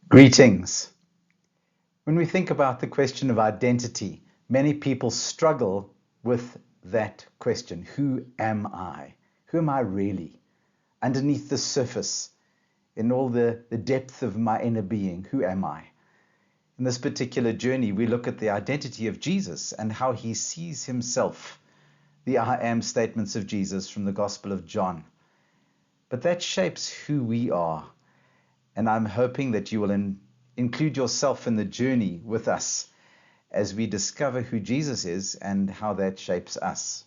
Greetings. When we think about the question of identity, many people struggle with that question. Who am I? Who am I really? Underneath the surface, in all the depth of my inner being, who am I? In this particular journey, we look at the identity of Jesus and how he sees himself, the I am statements of Jesus from the Gospel of John. But that shapes who we are. And I'm hoping that you will include yourself in the journey with us as we discover who Jesus is and how that shapes us.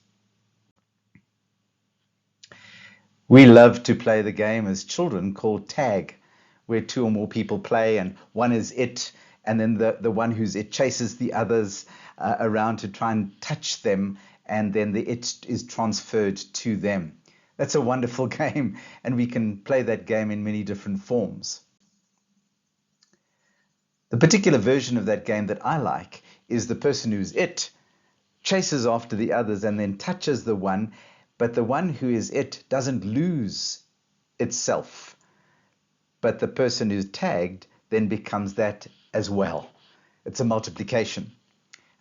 We love to play the game as children called tag, where two or more people play and one is it, and then the one who's it chases the others around to try and touch them, and then the it is transferred to them. That's a wonderful game, and we can play that game in many different forms. The particular version of that game that I like is the person who's it chases after the others and then touches the one, but the one who is it doesn't lose itself. But the person who's tagged then becomes that as well. It's a multiplication.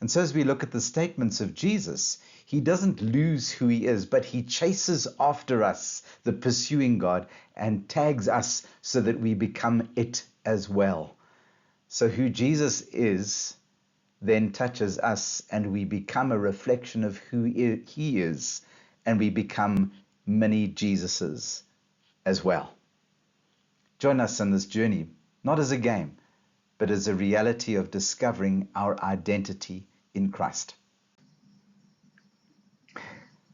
And so as we look at the statements of Jesus, he doesn't lose who he is, but he chases after us, the pursuing God, and tags us so that we become it as well. So who Jesus is then touches us, and we become a reflection of who he is, and we become many Jesuses as well. Join us on this journey, not as a game, but as a reality of discovering our identity in Christ.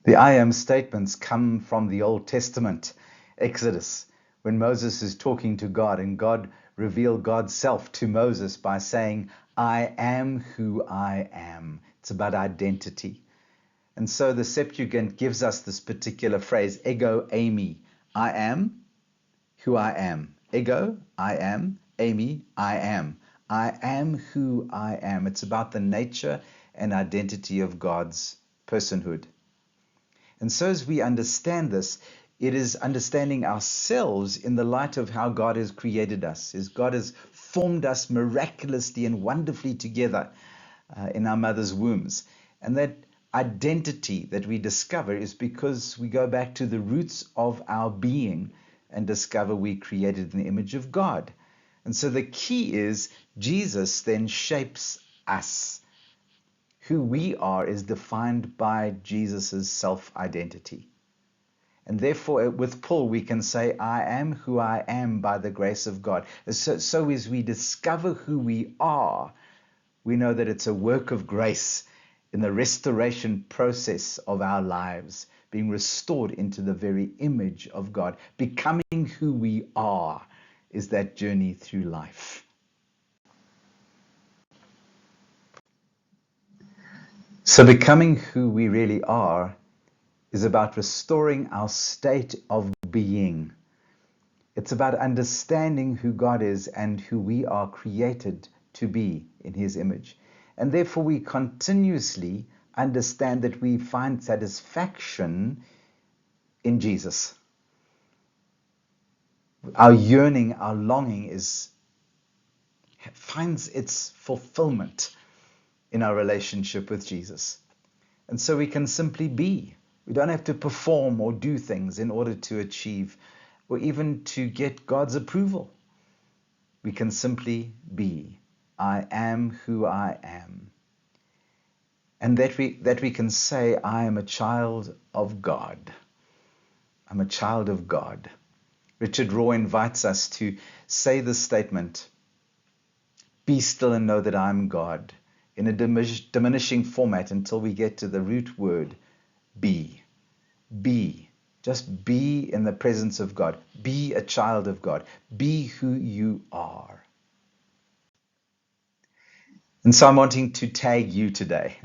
The I am statements come from the Old Testament, Exodus, when Moses is talking to God and God revealed God's self to Moses by saying, I am who I am. It's about identity. And so the Septuagint gives us this particular phrase, ego eimi. I am who I am. Ego, I am. Eimi, I am. I am who I am. It's about the nature and identity of God's personhood. And so as we understand this, it is understanding ourselves in the light of how God has created us. As God has formed us miraculously and wonderfully together in our mother's wombs. And that identity that we discover is because we go back to the roots of our being and discover we created in the image of God. And so the key is Jesus then shapes us. Who we are is defined by Jesus' self-identity. And therefore, with Paul, we can say, I am who I am by the grace of God. So as we discover who we are, we know that it's a work of grace in the restoration process of our lives, being restored into the very image of God. Becoming who we are is that journey through life. So becoming who we really are is about restoring our state of being. It's about understanding who God is and who we are created to be in his image. And therefore we continuously understand that we find satisfaction in Jesus. Our yearning, our longing finds its fulfillment in our relationship with Jesus. And so we can simply be. We don't have to perform or do things in order to achieve or even to get God's approval. We can simply be. I am who I am. And that we can say, I am a child of God. I'm a child of God. Richard Rohr invites us to say this statement, be still and know that I'm God, in a diminishing format until we get to the root word, be. Be. Just be in the presence of God. Be a child of God. Be who you are. And so I'm wanting to tag you today.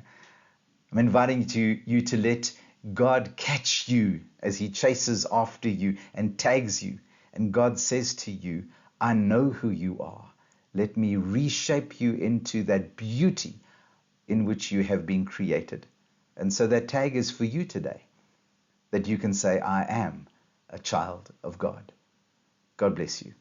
I'm inviting you to let God catch you as he chases after you and tags you. And God says to you, I know who you are. Let me reshape you into that beauty in which you have been created. And so that tag is for you today, that you can say, I am a child of God. God bless you.